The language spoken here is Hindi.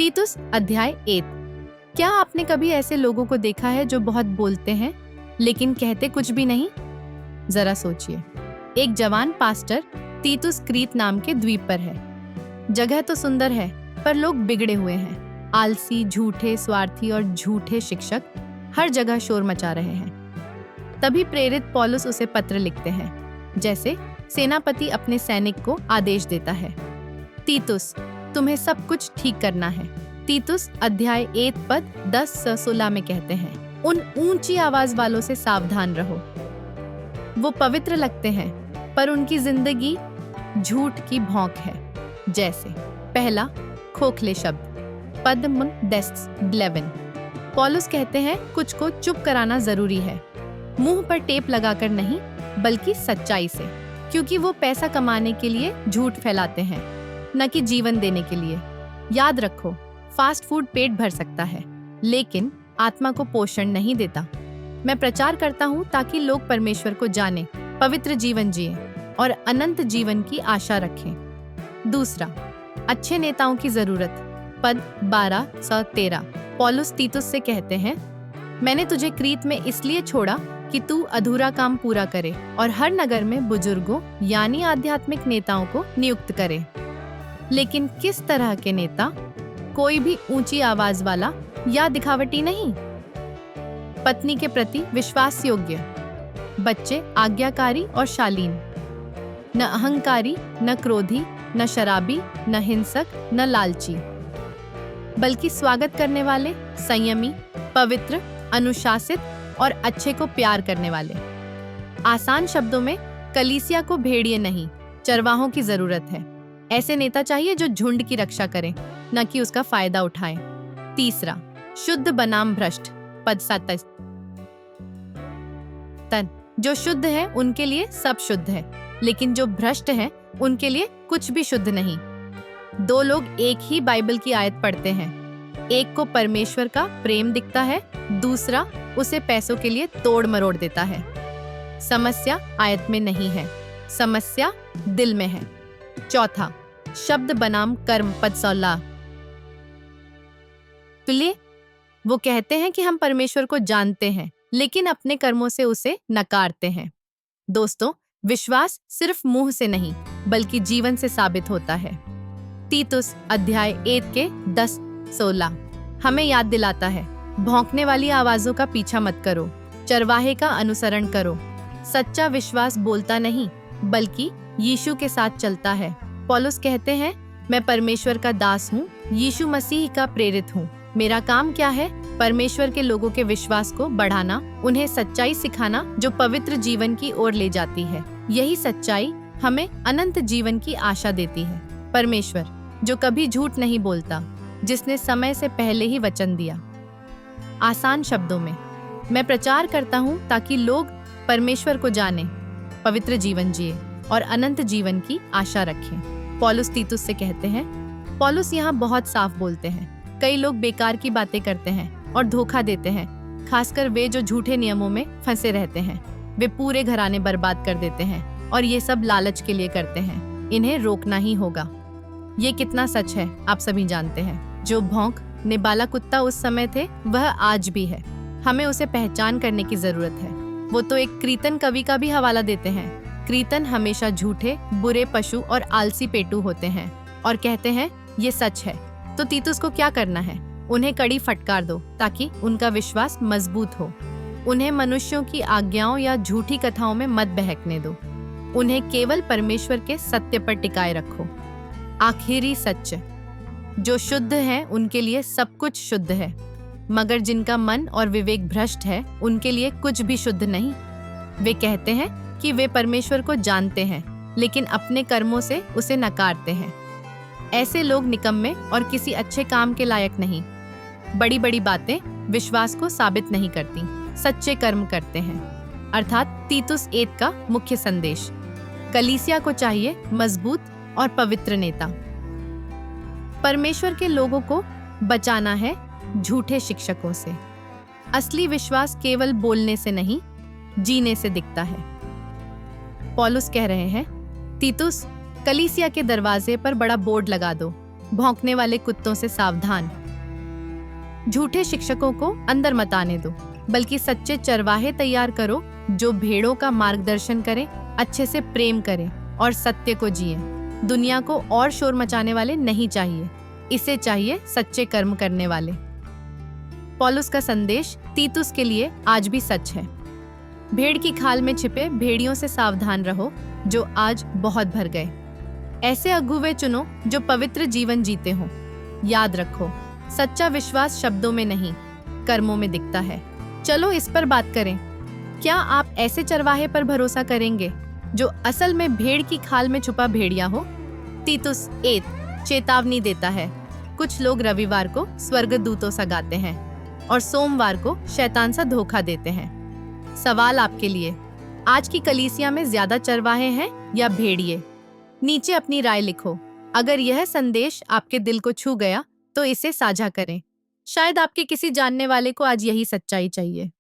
तीतुस अध्याय 8। क्या आपने कभी ऐसे लोगों को देखा है जो बहुत बोलते हैं लेकिन कहते कुछ भी नहीं? जरा सोचिए। एक जवान पास्टर तीतुस क्रीत नाम के द्वीप पर है। जगह तो सुंदर है पर लोग बिगड़े हुए हैं। आलसी, झूठे, स्वार्थी और झूठे शिक्षक हर जगह शोर मचा रहे हैं। तभी प्रेरित पौलुस उसे पत्र लिखते हैं, जैसे सेनापति अपने सैनिक को आदेश देता है। तीतुस, तुम्हें सब कुछ ठीक करना है। तीतुस अध्याय 8 पद 10 से 16 में कहते हैं, उन ऊंची आवाज वालों से सावधान रहो। वो पवित्र लगते हैं पर उनकी जिंदगी झूठ की भौंक है। जैसे पहला, खोखले शब्द, पद मुन डेस्क ब्लेवन। पौलुस कहते हैं कुछ को चुप कराना जरूरी है, मुंह पर टेप लगाकर नहीं बल्कि सच्चाई से, क्योंकि वो पैसा कमाने के लिए झूठ फैलाते हैं, न कि जीवन देने के लिए। याद रखो, फास्ट फूड पेट भर सकता है लेकिन आत्मा को पोषण नहीं देता। मैं प्रचार करता हूँ ताकि लोग परमेश्वर को जाने, पवित्र जीवन जिए और अनंत जीवन की आशा रखें। दूसरा, अच्छे नेताओं की जरूरत, पद 12 से 13। पौलुस तीतुस से कहते हैं, मैंने तुझे क्रीत में इसलिए छोड़ा कि तू अधूरा काम पूरा करे और हर नगर में बुजुर्गों यानी आध्यात्मिक नेताओं को नियुक्त करे। लेकिन किस तरह के नेता? कोई भी ऊंची आवाज वाला या दिखावटी नहीं। पत्नी के प्रति विश्वास योग्य, बच्चे आज्ञाकारी और शालीन, न अहंकारी, न क्रोधी, न शराबी, न हिंसक, न लालची, बल्कि स्वागत करने वाले, संयमी, पवित्र, अनुशासित और अच्छे को प्यार करने वाले। आसान शब्दों में, कलीसिया को भेड़िए नहीं, चरवाहों की जरूरत है। ऐसे नेता चाहिए जो झुंड की रक्षा करें, न कि उसका फायदा उठाएं। तीसरा, शुद्ध बनाम भ्रष्ट, पद 27। जो शुद्ध है उनके लिए सब शुद्ध है, लेकिन जो भ्रष्ट है उनके लिए कुछ भी शुद्ध नहीं। दो लोग एक ही बाइबल की आयत पढ़ते हैं, एक को परमेश्वर का प्रेम दिखता है, दूसरा उसे पैसों के लिए तोड़ मरोड़ देता है। समस्या आयत में नहीं है, समस्या दिल में है। चौथा, शब्द बनाम कर्म, पद 16। प्रिय, वो कहते हैं कि हम परमेश्वर को जानते हैं लेकिन अपने कर्मों से उसे नकारते हैं। दोस्तों, विश्वास सिर्फ मुंह से नहीं बल्कि जीवन से साबित होता है। तीतुस अध्याय 8 के 10-16 हमें याद दिलाता है, भौंकने वाली आवाजों का पीछा मत करो, चरवाहे का अनुसरण करो। सच्चा विश्वास बोलता नहीं बल्कि यीशु के साथ चलता है। पौलुस कहते हैं, मैं परमेश्वर का दास हूँ, यीशु मसीह का प्रेरित हूँ। मेरा काम क्या है? परमेश्वर के लोगों के विश्वास को बढ़ाना, उन्हें सच्चाई सिखाना जो पवित्र जीवन की ओर ले जाती है। यही सच्चाई हमें अनंत जीवन की आशा देती है। परमेश्वर जो कभी झूठ नहीं बोलता, जिसने समय से पहले ही वचन दिया। आसान शब्दों में, मैं प्रचार करता हूँ ताकि लोग परमेश्वर को जाने, पवित्र जीवन जिए और अनंत जीवन की आशा रखें। पौलुस तीतुस से कहते हैं, पौलुस यहाँ बहुत साफ बोलते हैं। कई लोग बेकार की बातें करते हैं और धोखा देते हैं, खासकर वे जो झूठे नियमों में फंसे रहते हैं। वे पूरे घराने बर्बाद कर देते हैं और ये सब लालच के लिए करते हैं। इन्हें रोकना ही होगा। ये कितना सच है आप सभी जानते हैं। जो भौंक निबाला कुत्ता उस समय थे वह आज भी है। हमें उसे पहचान करने की जरूरत है। वो तो एक क्रीतन कवि का भी हवाला देते हैं। क्रीतन हमेशा झूठे, बुरे पशु और आलसी पेटू होते हैं और कहते हैं ये सच है। तो तीतुस को क्या करना है? उन्हें कड़ी फटकार दो ताकि उनका विश्वास मजबूत हो। उन्हें मनुष्यों की आज्ञाओं या झूठी कथाओं में मत बहकने दो। उन्हें केवल परमेश्वर के सत्य पर टिकाए रखो। आखिरी सच, जो शुद्ध है उनके लिए सब कुछ शुद्ध है, मगर जिनका मन और विवेक भ्रष्ट है उनके लिए कुछ भी शुद्ध नहीं। वे कहते हैं कि वे परमेश्वर को जानते हैं लेकिन अपने कर्मों से उसे नकारते हैं। ऐसे लोग निकम्मे और किसी अच्छे काम के लायक नहीं। बड़ी बड़ी बातें विश्वास को साबित नहीं करती, सच्चे कर्म करते हैं। अर्थात तीतुस 8 का मुख्य संदेश, कलीसिया को चाहिए मजबूत और पवित्र नेता। परमेश्वर के लोगों को बचाना है झूठे शिक्षकों से। असली विश्वास केवल बोलने से नहीं, जीने से दिखता है। पौलुस कह रहे हैं, तीतुस, कलीसिया के दरवाजे पर बड़ा बोर्ड लगा दो, भौंकने वाले कुत्तों से सावधान। झूठे शिक्षकों को अंदर मत आने दो, बल्कि सच्चे चरवाहे तैयार करो जो भेड़ों का मार्गदर्शन करें, अच्छे से प्रेम करें और सत्य को जिए। दुनिया को और शोर मचाने वाले नहीं चाहिए, इसे चाहिए सच्चे कर्म करने वाले। पौलुस का संदेश तीतुस के लिए आज भी सच है। भेड़ की खाल में छिपे भेड़ियों से सावधान रहो जो आज बहुत भर गए। ऐसे अगुवे चुनो जो पवित्र जीवन जीते हों। याद रखो, सच्चा विश्वास शब्दों में नहीं, कर्मों में दिखता है। चलो इस पर बात करें। क्या आप ऐसे चरवाहे पर भरोसा करेंगे जो असल में भेड़ की खाल में छुपा भेड़िया हो? तीतुस 1 चेतावनी देता है। कुछ लोग रविवार को स्वर्गदूतों सा गाते हैं और सोमवार को शैतान सा धोखा देते हैं। सवाल आपके लिए, आज की कलीसिया में ज्यादा चरवाहे हैं या भेड़िए? नीचे अपनी राय लिखो। अगर यह संदेश आपके दिल को छू गया तो इसे साझा करें। शायद आपके किसी जानने वाले को आज यही सच्चाई चाहिए।